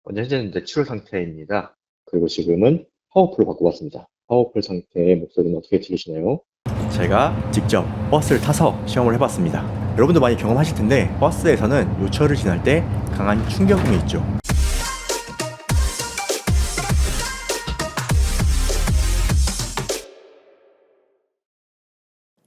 현재는 내추럴 상태입니다. 그리고 지금은 파워풀로 바꿔봤습니다. 파워풀 상태의 목소리는 어떻게 들리시나요? 제가 직접 버스를 타서 시험을 해봤습니다. 여러분도 많이 경험하실 텐데 버스에서는 요철을 지날 때 강한 충격음이 있죠.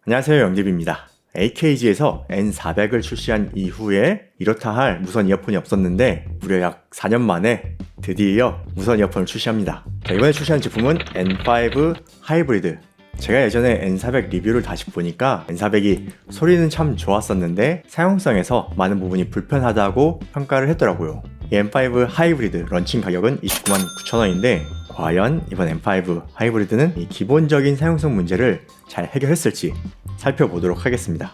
안녕하세요, 영집입니다. AKG에서 N400을 출시한 이후에 이렇다 할 무선 이어폰이 없었는데 무려 약 4년 만에 드디어 무선 이어폰을 출시합니다. 이번에 출시한 제품은 N5 하이브리드. 제가 예전에 N400 리뷰를 다시 보니까 N400이 소리는 참 좋았었는데 사용성에서 많은 부분이 불편하다고 평가를 했더라고요. 이 N5 하이브리드 런칭 가격은 29만 9천원인데 과연 이번 N5 하이브리드는 이 기본적인 사용성 문제를 잘 해결했을지 살펴보도록 하겠습니다.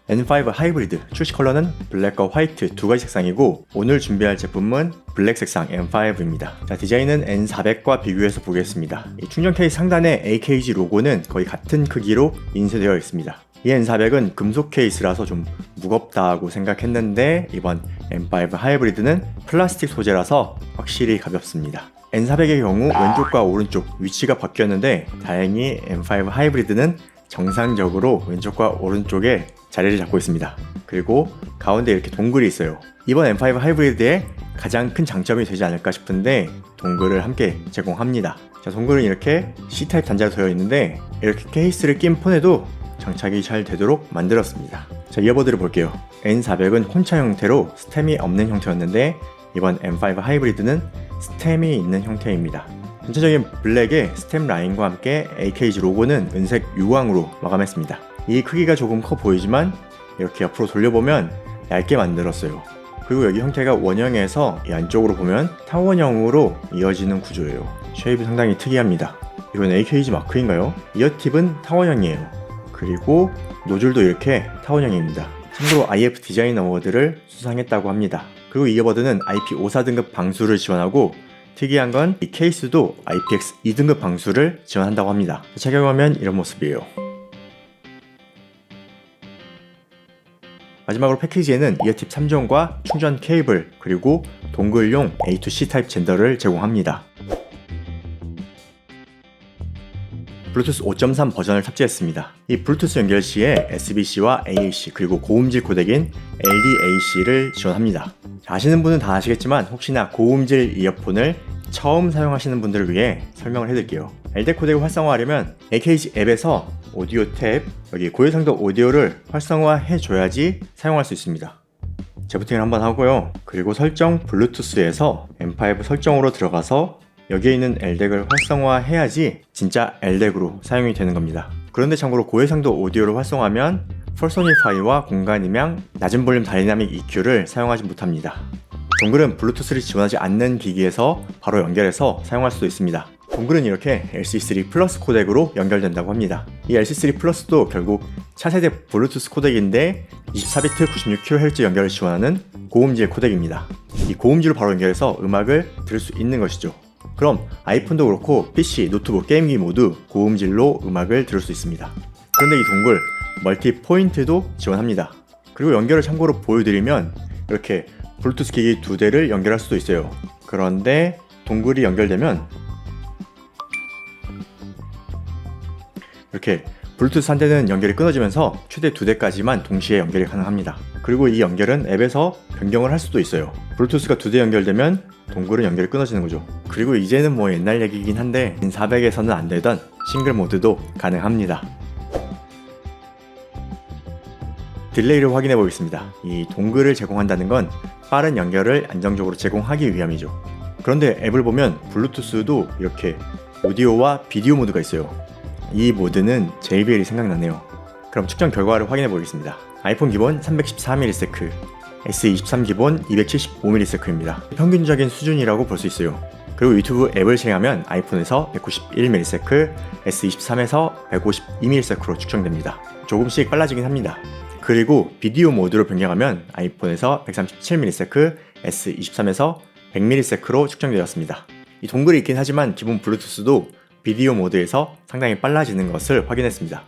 N5 하이브리드 출시 컬러는 블랙과 화이트 두 가지 색상이고 오늘 준비할 제품은 블랙 색상 N5입니다. 디자인은 N400과 비교해서 보겠습니다. 이 충전 케이스 상단의 AKG 로고는 거의 같은 크기로 인쇄되어 있습니다. 이 N400은 금속 케이스라서 좀 무겁다고 생각했는데 이번 N5 하이브리드는 플라스틱 소재라서 확실히 가볍습니다. N400의 경우 왼쪽과 오른쪽 위치가 바뀌었는데 다행히 N5 하이브리드는 정상적으로 왼쪽과 오른쪽에 자리를 잡고 있습니다. 그리고 가운데 이렇게 동글이 있어요. 이번 N5 하이브리드의 가장 큰 장점이 되지 않을까 싶은데 동글을 함께 제공합니다. 동글은 이렇게 C타입 단자로 되어 있는데 이렇게 케이스를 낀 폰에도 장착이 잘 되도록 만들었습니다. 이어보드를 볼게요. N400은 혼차 형태로 스템이 없는 형태였는데 이번 N5 하이브리드는 스템이 있는 형태입니다. 전체적인 블랙의 스템 라인과 함께 AKG 로고는 은색 유광으로 마감했습니다. 이 크기가 조금 커 보이지만 이렇게 옆으로 돌려보면 얇게 만들었어요. 그리고 여기 형태가 원형에서 이 안쪽으로 보면 타원형으로 이어지는 구조예요. 쉐입이 상당히 특이합니다. 이건 AKG 마크인가요? 이어팁은 타원형이에요. 그리고 노즐도 이렇게 타원형입니다. 참고로 IF 디자인 어워드를 수상했다고 합니다. 그리고 이 이어버드는 IP54 등급 방수를 지원하고 특이한 건 이 케이스도 IPX 2등급 방수를 지원한다고 합니다. 착용하면 이런 모습이에요. 마지막으로 패키지에는 이어팁 3종과 충전 케이블 그리고 동글용 A2C 타입 젠더를 제공합니다. 블루투스 5.3 버전을 탑재했습니다. 이 블루투스 연결 시에 SBC와 AAC 그리고 고음질 코덱인 LDAC를 지원합니다. 아시는 분은 다 아시겠지만 혹시나 고음질 이어폰을 처음 사용하시는 분들을 위해 설명을 해드릴게요. LDAC 코덱을 활성화하려면 AKG 앱에서 오디오 탭 여기 고해상도 오디오를 활성화해줘야지 사용할 수 있습니다. 재부팅을 한번 하고요. 그리고 설정 블루투스에서 M5 설정으로 들어가서 여기에 있는 LDAC을 활성화해야지 진짜 LDAC으로 사용이 되는 겁니다. 그런데 참고로 고해상도 오디오를 활성화하면 펄소니파이와 공간 음향, 낮은 볼륨 다이나믹 EQ를 사용하지 못합니다. 동글은 블루투스를 지원하지 않는 기기에서 바로 연결해서 사용할 수도 있습니다. 동글은 이렇게 LC3 플러스 코덱으로 연결된다고 합니다. 이 LC3 플러스도 결국 차세대 블루투스 코덱인데 24비트 96kHz 연결을 지원하는 고음질 코덱입니다. 이 고음질로 바로 연결해서 음악을 들을 수 있는 것이죠. 그럼 아이폰도 그렇고 PC, 노트북, 게임기 모두 고음질로 음악을 들을 수 있습니다. 그런데 이 동글 멀티 포인트도 지원합니다. 그리고 연결을 참고로 보여드리면 이렇게 블루투스 기기 두 대를 연결할 수도 있어요. 그런데 동글이 연결되면 이렇게 블루투스 한 대는 연결이 끊어지면서 최대 두 대까지만 동시에 연결이 가능합니다. 그리고 이 연결은 앱에서 변경을 할 수도 있어요. 블루투스가 두 대 연결되면 동글은 연결이 끊어지는 거죠. 그리고 이제는 뭐 옛날 얘기긴 한데 N400에서는 안 되던 싱글 모드도 가능합니다. 딜레이를 확인해 보겠습니다. 이 동글을 제공한다는 건 빠른 연결을 안정적으로 제공하기 위함이죠. 그런데 앱을 보면 블루투스도 이렇게 오디오와 비디오 모드가 있어요. 이 모드는 JBL이 생각나네요. 그럼 측정 결과를 확인해 보겠습니다. 아이폰 기본 314ms, S23 기본 275ms입니다. 평균적인 수준이라고 볼 수 있어요. 그리고 유튜브 앱을 실행하면 아이폰에서 191ms, S23에서 152ms로 측정됩니다. 조금씩 빨라지긴 합니다. 그리고 비디오 모드로 변경하면 아이폰에서 137ms, S23에서 100ms로 측정되었습니다. 이 동글이 있긴 하지만 기본 블루투스도 비디오 모드에서 상당히 빨라지는 것을 확인했습니다.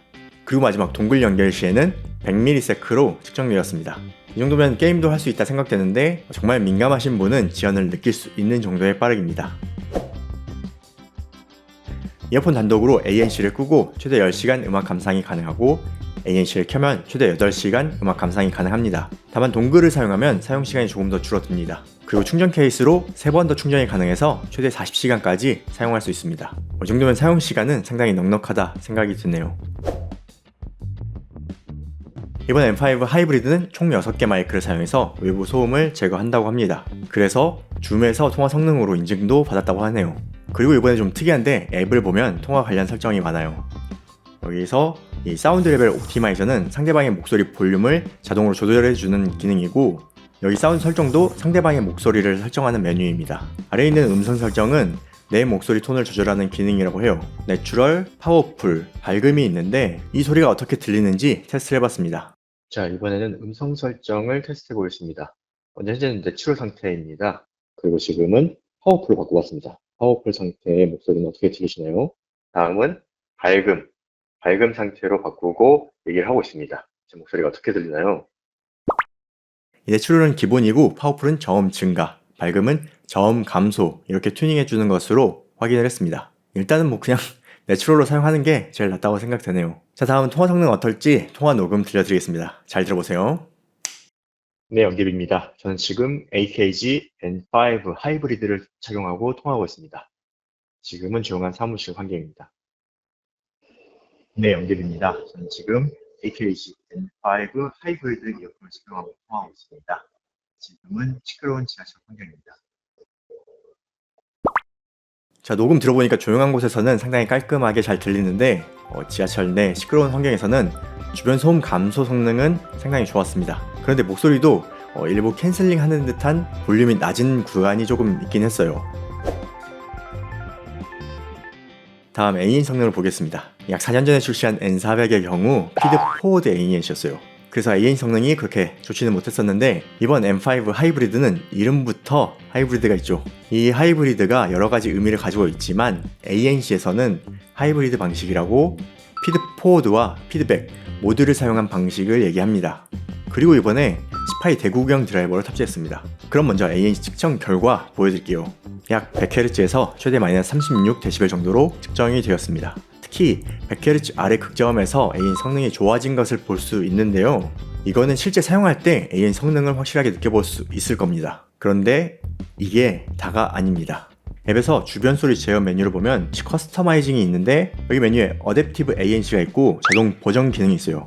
그리고 마지막 동글 연결 시에는 100ms로 측정되었습니다. 이 정도면 게임도 할 수 있다 생각되는데 정말 민감하신 분은 지연을 느낄 수 있는 정도의 빠르기입니다. 이어폰 단독으로 ANC를 끄고 최대 10시간 음악 감상이 가능하고 ANC를 켜면 최대 8시간 음악 감상이 가능합니다. 다만 동글을 사용하면 사용시간이 조금 더 줄어듭니다. 그리고 충전 케이스로 3번 더 충전이 가능해서 최대 40시간까지 사용할 수 있습니다. 이 정도면 사용시간은 상당히 넉넉하다 생각이 드네요. 이번 M5 하이브리드는 총 6개 마이크를 사용해서 외부 소음을 제거한다고 합니다. 그래서 줌에서 통화 성능으로 인증도 받았다고 하네요. 그리고 이번에 좀 특이한데 앱을 보면 통화 관련 설정이 많아요. 여기서 이 사운드 레벨 옵티마이저는 상대방의 목소리 볼륨을 자동으로 조절해주는 기능이고, 여기 사운드 설정도 상대방의 목소리를 설정하는 메뉴입니다. 아래에 있는 음성 설정은 내 목소리 톤을 조절하는 기능이라고 해요. 내추럴, 파워풀, 밝음이 있는데 이 소리가 어떻게 들리는지 테스트를 해봤습니다. 자, 이번에는 음성 설정을 테스트해 보겠습니다. 현재는 내추럴 상태입니다. 그리고 지금은 파워풀로 바꿔봤습니다. 파워풀 상태의 목소리는 어떻게 들리시나요? 다음은 밝음 상태로 바꾸고 얘기를 하고 있습니다. 제 목소리가 어떻게 들리나요? 내추럴은 기본이고 파워풀은 저음 증가, 밝음은 저음 감소 이렇게 튜닝해주는 것으로 확인을 했습니다. 일단은 그냥 내추럴로 사용하는 게 제일 낫다고 생각되네요. 자, 다음 통화 성능 어떨지 통화 녹음 들려드리겠습니다. 잘 들어보세요. 네, 영길입니다. 저는 지금 AKG N5 하이브리드를 착용하고 통화하고 있습니다. 지금은 조용한 사무실 환경입니다. 네, 영길입니다. 저는 지금 AKG N5 하이브리드 이어폰을 착용하고 통화하고 있습니다. 지금은 시끄러운 지하철 환경입니다. 자, 녹음 들어보니까 조용한 곳에서는 상당히 깔끔하게 잘 들리는데 지하철 내 시끄러운 환경에서는 주변 소음 감소 성능은 상당히 좋았습니다. 그런데 목소리도 일부 캔슬링 하는 듯한 볼륨이 낮은 구간이 조금 있긴 했어요. 다음 AN 성능을 보겠습니다. 약 4년 전에 출시한 N400의 경우 피드 포워드 AN이었어요. 그래서 AN 성능이 그렇게 좋지는 못했었는데 이번 M5 하이브리드는 이름부터 하이브리드가 있죠. 이 하이브리드가 여러가지 의미를 가지고 있지만 ANC에서는 하이브리드 방식이라고 피드 포워드와 피드백 모두를 사용한 방식을 얘기합니다. 그리고 이번에 스파이 대구경 드라이버를 탑재했습니다. 그럼 먼저 ANC 측정 결과 보여드릴게요. 약 100Hz에서 최대 마이너스 36dB 정도로 측정이 되었습니다. 특히 100Hz 아래 극저음에서 AN 성능이 좋아진 것을 볼 수 있는데요. 이거는 실제 사용할 때 AN 성능을 확실하게 느껴볼 수 있을 겁니다. 그런데 이게 다가 아닙니다. 앱에서 주변 소리 제어 메뉴를 보면 커스터마이징이 있는데 여기 메뉴에 어댑티브 ANC가 있고 자동 보정 기능이 있어요.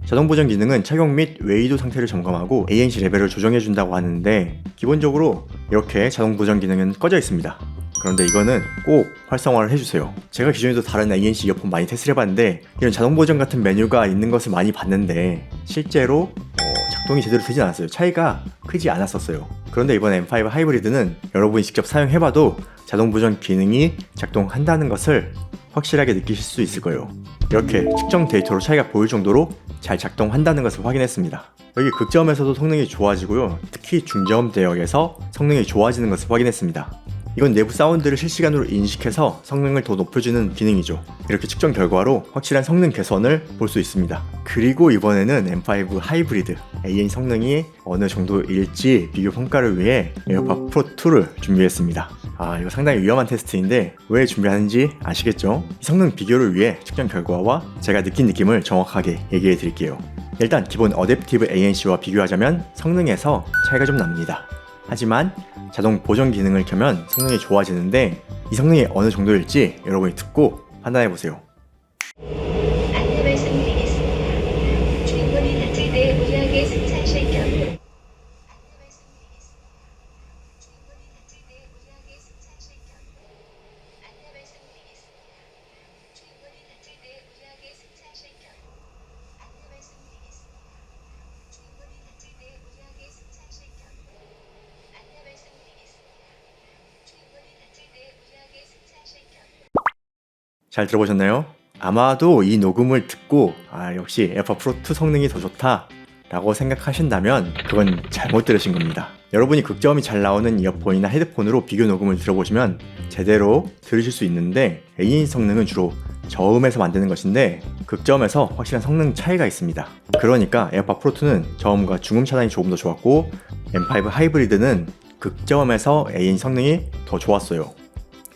자동 보정 기능은 착용 및 웨이도 상태를 점검하고 ANC 레벨을 조정해준다고 하는데 기본적으로 이렇게 자동 보정 기능은 꺼져 있습니다. 그런데 이거는 꼭 활성화를 해주세요. 제가 기존에도 다른 ANC 이어폰 많이 테스트를 해봤는데 이런 자동 보정 같은 메뉴가 있는 것을 많이 봤는데 실제로 작동이 제대로 되지 않았어요. 차이가 크지 않았었어요. 그런데 이번 M5 하이브리드는 여러분이 직접 사용해봐도 자동 보정 기능이 작동한다는 것을 확실하게 느끼실 수 있을 거예요. 이렇게 측정 데이터로 차이가 보일 정도로 잘 작동한다는 것을 확인했습니다. 여기 극저음에서도 성능이 좋아지고요. 특히 중저음 대역에서 성능이 좋아지는 것을 확인했습니다. 이건 내부 사운드를 실시간으로 인식해서 성능을 더 높여주는 기능이죠. 이렇게 측정 결과로 확실한 성능 개선을 볼 수 있습니다. 그리고 이번에는 M5 하이브리드 AN 성능이 어느 정도일지 비교 평가를 위해 에어팟 프로 2를 준비했습니다. 이거 상당히 위험한 테스트인데 왜 준비하는지 아시겠죠? 이 성능 비교를 위해 측정 결과와 제가 느낀 느낌을 정확하게 얘기해 드릴게요. 일단 기본 어댑티브 ANC와 비교하자면 성능에서 차이가 좀 납니다. 하지만 자동 보정 기능을 켜면 성능이 좋아지는데 이 성능이 어느 정도일지 여러분이 듣고 판단해보세요. 안내 말씀드리겠습니다. 주인분이 다칠 때 무리하게 승차하실 경우 안내 말씀드리겠습니다. 주인분이 다칠 때 무리하게 승차하실 경우 안내 말씀드리겠습니다. 주인분이 다칠 때 무리하게 승차하실 경우 안내 말씀드리겠습니다. 주인분이 다칠 때 무리하게 승차하실 경우 안내 말씀드리겠습니다. 주인분이 다칠 때 무리하게 승차하실 경우 잘 들어보셨나요? 아마도 이 녹음을 듣고 역시 에어팟 프로 2 성능이 더 좋다 라고 생각하신다면 그건 잘못 들으신 겁니다. 여러분이 극저음이 잘 나오는 이어폰이나 헤드폰으로 비교 녹음을 들어보시면 제대로 들으실 수 있는데 AN 성능은 주로 저음에서 만드는 것인데 극저음에서 확실한 성능 차이가 있습니다. 그러니까 에어팟 프로2는 저음과 중음 차단이 조금 더 좋았고 M5 하이브리드는 극저음에서 AN 성능이 더 좋았어요.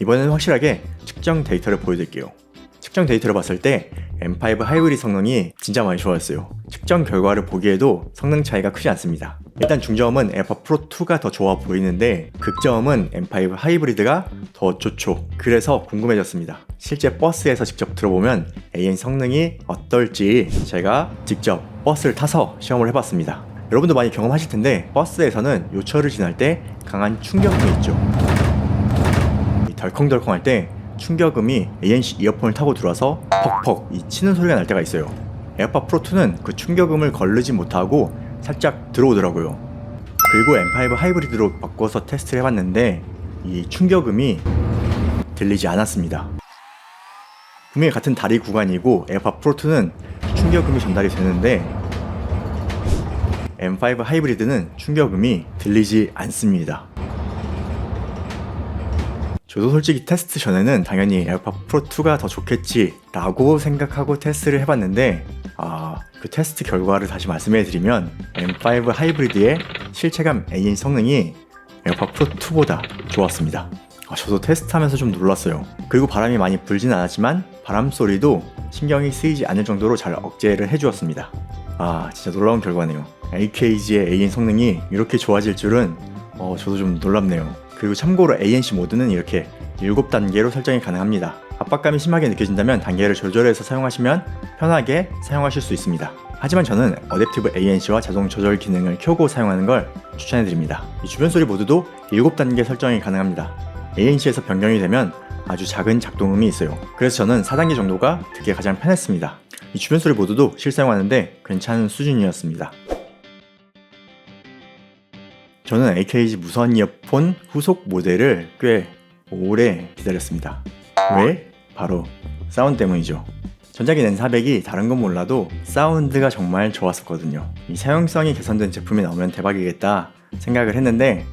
이번에는 확실하게 측정 데이터를 보여드릴게요. 측정 데이터를 봤을 때 M5 하이브리드 성능이 진짜 많이 좋았어요. 측정 결과를 보기에도 성능 차이가 크지 않습니다. 일단 중저음은 에어팟 프로 2가 더 좋아 보이는데 극저음은 M5 하이브리드가 더 좋죠. 그래서 궁금해졌습니다. 실제 버스에서 직접 들어보면 AN 성능이 어떨지 제가 직접 버스를 타서 시험을 해봤습니다. 여러분도 많이 경험하실 텐데 버스에서는 요철을 지날 때 강한 충격음이 있죠. 덜컹덜컹할 때 충격음이 ANC 이어폰을 타고 들어와서 퍽퍽 치는 소리가 날 때가 있어요. 에어팟 프로2는 그 충격음을 거르지 못하고 살짝 들어오더라고요. 그리고 M5 하이브리드로 바꿔서 테스트를 해봤는데 이 충격음이 들리지 않았습니다. 분명히 같은 다리 구간이고 에어팟 프로2는 충격음이 전달이 되는데 M5 하이브리드는 충격음이 들리지 않습니다. 저도 솔직히 테스트 전에는 당연히 에어팟 프로2가 더 좋겠지 라고 생각하고 테스트를 해봤는데 그 테스트 결과를 다시 말씀해드리면 M5 하이브리드의 실체감 AN 성능이 에어팟 프로2보다 좋았습니다. 저도 테스트하면서 좀 놀랐어요. 그리고 바람이 많이 불진 않았지만 바람 소리도 신경이 쓰이지 않을 정도로 잘 억제를 해주었습니다. 진짜 놀라운 결과네요. AKG의 AN 성능이 이렇게 좋아질 줄은 저도 좀 놀랍네요. 그리고 참고로 ANC 모드는 이렇게 7단계로 설정이 가능합니다. 압박감이 심하게 느껴진다면 단계를 조절해서 사용하시면 편하게 사용하실 수 있습니다. 하지만 저는 어댑티브 ANC와 자동 조절 기능을 켜고 사용하는 걸 추천해드립니다. 이 주변 소리 모두도 7단계 설정이 가능합니다. ANC에서 변경이 되면 아주 작은 작동음이 있어요. 그래서 저는 4단계 정도가 듣기에 가장 편했습니다. 이 주변 소리 모두도 실사용하는데 괜찮은 수준이었습니다. 저는 AKG 무선 이어폰 후속 모델을 꽤 오래 기다렸습니다. 왜? 바로 사운드 때문이죠. 전작인 N400이 다른 건 몰라도 사운드가 정말 좋았었거든요. 이 사용성이 개선된 제품이 나오면 대박이겠다 생각을 했는데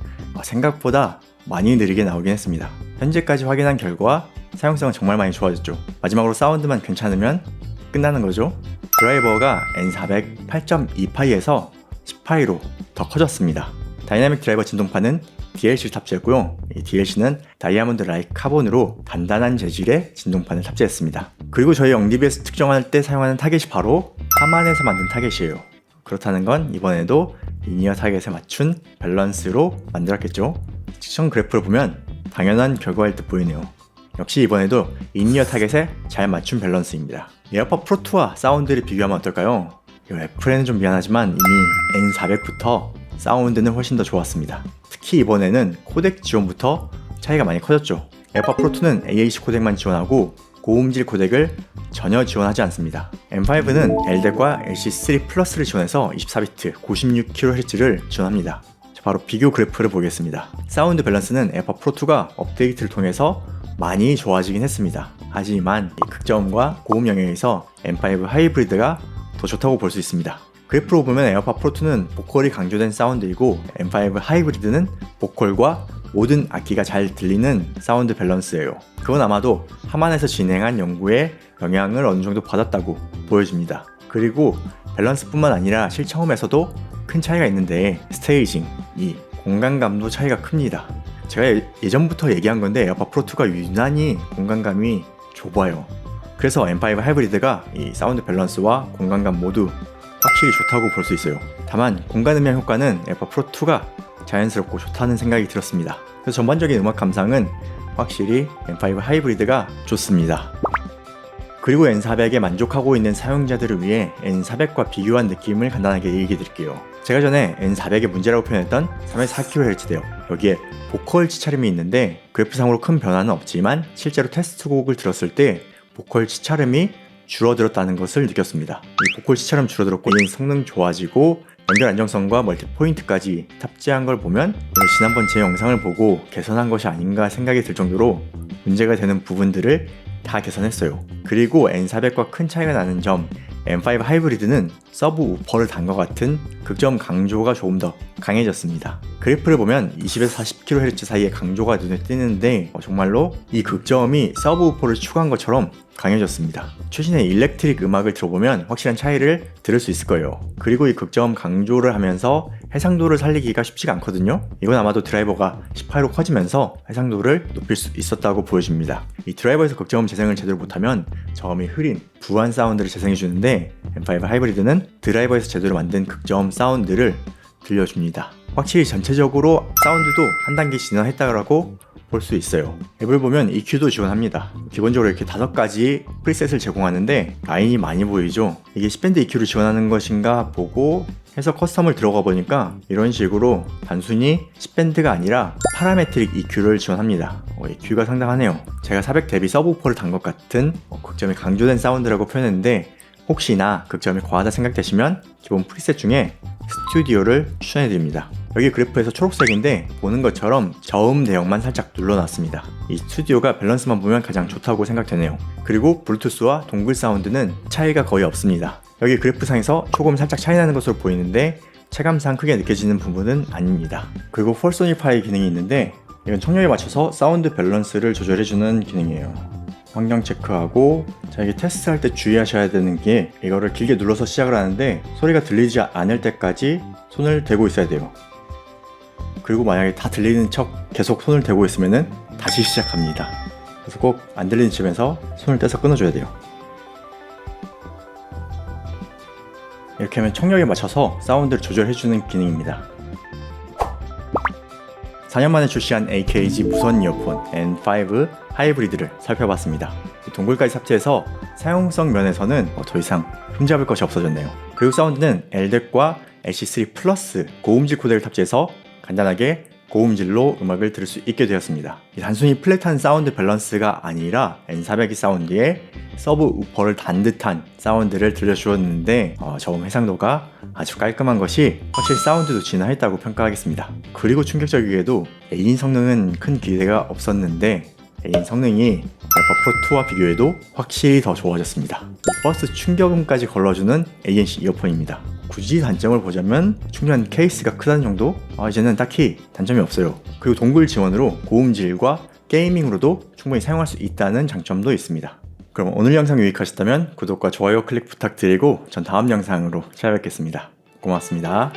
생각보다 많이 느리게 나오긴 했습니다. 현재까지 확인한 결과 사용성은 정말 많이 좋아졌죠. 마지막으로 사운드만 괜찮으면 끝나는 거죠. 드라이버가 N400 8.2파이에서 10파이로 더 커졌습니다. 다이나믹 드라이버 진동판은 DLC를 탑재했고요. 이 DLC는 다이아몬드 라이크 카본으로 단단한 재질의 진동판을 탑재했습니다. 그리고 저희 영DBS 측정할 때 사용하는 타겟이 바로 하만에서 만든 타겟이에요. 그렇다는 건 이번에도 리니어 타겟에 맞춘 밸런스로 만들었겠죠. 측정 그래프를 보면 당연한 결과일 듯 보이네요. 역시 이번에도 인이어 타겟에 잘 맞춘 밸런스입니다. 에어팟 프로2와 사운드를 비교하면 어떨까요? 애플에는 좀 미안하지만 이미 N400부터 사운드는 훨씬 더 좋았습니다. 특히 이번에는 코덱 지원부터 차이가 많이 커졌죠. 에어팟 프로2는 AAC 코덱만 지원하고 고음질 코덱을 전혀 지원하지 않습니다. M5는 LDEC과 LC3 플러스를 지원해서 24비트 96kHz를 지원합니다. 바로 비교 그래프를 보겠습니다. 사운드 밸런스는 에어팟 프로2가 업데이트를 통해서 많이 좋아지긴 했습니다. 하지만 극저음과 고음 영역에서 M5 하이브리드가 더 좋다고 볼 수 있습니다. 그래프로 보면 에어팟 프로2는 보컬이 강조된 사운드이고 M5 하이브리드는 보컬과 모든 악기가 잘 들리는 사운드 밸런스예요. 그건 아마도 하만에서 진행한 연구에 영향을 어느 정도 받았다고 보여집니다. 그리고 밸런스뿐만 아니라 실청음에서도 큰 차이가 있는데 스테이징, 이 공간감도 차이가 큽니다. 제가 예전부터 얘기한 건데 에어팟 프로2가 유난히 공간감이 좁아요. 그래서 M5 하이브리드가 이 사운드 밸런스와 공간감 모두 확실히 좋다고 볼 수 있어요. 다만 공간음향 효과는 에어팟 프로2가 자연스럽고 좋다는 생각이 들었습니다. 그래서 전반적인 음악 감상은 확실히 M5 하이브리드가 좋습니다. 그리고 N400에 만족하고 있는 사용자들을 위해 N400과 비교한 느낌을 간단하게 얘기해 드릴게요. 제가 전에 N400의 문제라고 표현했던 3.4kHz대요. 여기에 보컬 치차름이 있는데 그래프상으로 큰 변화는 없지만 실제로 테스트곡을 들었을 때 보컬 치차름이 줄어들었다는 것을 느꼈습니다. 이 보컬 치차름 줄어들었고 성능 좋아지고 연결 안정성과 멀티 포인트까지 탑재한 걸 보면 지난번 제 영상을 보고 개선한 것이 아닌가 생각이 들 정도로 문제가 되는 부분들을 다 개선했어요. 그리고 N400과 큰 차이가 나는 점, M5 하이브리드는 서브 우퍼를 단 것 같은 극저음 강조가 조금 더 강해졌습니다. 그래프를 보면 20에서 40kHz 사이의 강조가 눈에 띄는데 정말로 이 극저음이 서브 우퍼를 추가한 것처럼 강해졌습니다. 최신의 일렉트릭 음악을 들어보면 확실한 차이를 들을 수 있을 거예요. 그리고 이 극저음 강조를 하면서 해상도를 살리기가 쉽지가 않거든요. 이건 아마도 드라이버가 18로 커지면서 해상도를 높일 수 있었다고 보여집니다. 이 드라이버에서 극저음 재생을 제대로 못하면 저음이 흐린 부한 사운드를 재생해주는데 M5 하이브리드는 드라이버에서 제대로 만든 극저음 사운드를 들려줍니다. 확실히 전체적으로 사운드도 한 단계 진화했다고 볼 수 있어요. 앱을 보면 EQ도 지원합니다. 기본적으로 이렇게 5가지 프리셋을 제공하는데 라인이 많이 보이죠. 이게 10밴드 EQ를 지원하는 것인가 보고 해서 커스텀을 들어가 보니까 이런 식으로 단순히 10밴드가 아니라 파라메트릭 EQ를 지원합니다. EQ가 상당하네요. 제가 400 대비 서브우퍼를 단 것 같은 극점이 강조된 사운드라고 표현했는데 혹시나 극점이 과하다 생각되시면 기본 프리셋 중에 스튜디오를 추천해드립니다. 여기 그래프에서 초록색인데 보는 것처럼 저음 대역만 살짝 눌러놨습니다. 이 스튜디오가 밸런스만 보면 가장 좋다고 생각되네요. 그리고 블루투스와 동글 사운드는 차이가 거의 없습니다. 여기 그래프상에서 조금 살짝 차이 나는 것으로 보이는데 체감상 크게 느껴지는 부분은 아닙니다. 그리고 폴소니파이 기능이 있는데 이건 청력에 맞춰서 사운드 밸런스를 조절해주는 기능이에요. 환경 체크하고 자, 이게 테스트할 때 주의하셔야 되는 게 이거를 길게 눌러서 시작을 하는데 소리가 들리지 않을 때까지 손을 대고 있어야 돼요. 그리고 만약에 다 들리는 척 계속 손을 대고 있으면은 다시 시작합니다. 그래서 꼭 안 들리는 쯤에서 손을 떼서 끊어줘야 돼요. 이렇게 하면 청력에 맞춰서 사운드를 조절해주는 기능입니다. 4년 만에 출시한 AKG 무선 이어폰 N5 하이브리드를 살펴봤습니다. 동굴까지 탑재해서 사용성 면에서는 더 이상 흠잡을 것이 없어졌네요. 그리고 사운드는 LDEC과 AC3 플러스 고음질 코덱을 탑재해서 간단하게 고음질로 음악을 들을 수 있게 되었습니다. 단순히 플랫한 사운드 밸런스가 아니라 N400이 사운드에 서브 우퍼를 단 듯한 사운드를 들려주었는데 저음 해상도가 아주 깔끔한 것이 확실히 사운드도 진화했다고 평가하겠습니다. 그리고 충격적이게도 A-in 성능은 큰 기대가 없었는데 A-in 성능이 버프로2와 비교해도 확실히 더 좋아졌습니다. 버스 충격음까지 걸러주는 ANC 이어폰입니다. 굳이 단점을 보자면 충전 케이스가 크다는 정도? 이제는 딱히 단점이 없어요. 그리고 동굴 지원으로 고음질과 게이밍으로도 충분히 사용할 수 있다는 장점도 있습니다. 그럼 오늘 영상 유익하셨다면 구독과 좋아요 클릭 부탁드리고 전 다음 영상으로 찾아뵙겠습니다. 고맙습니다.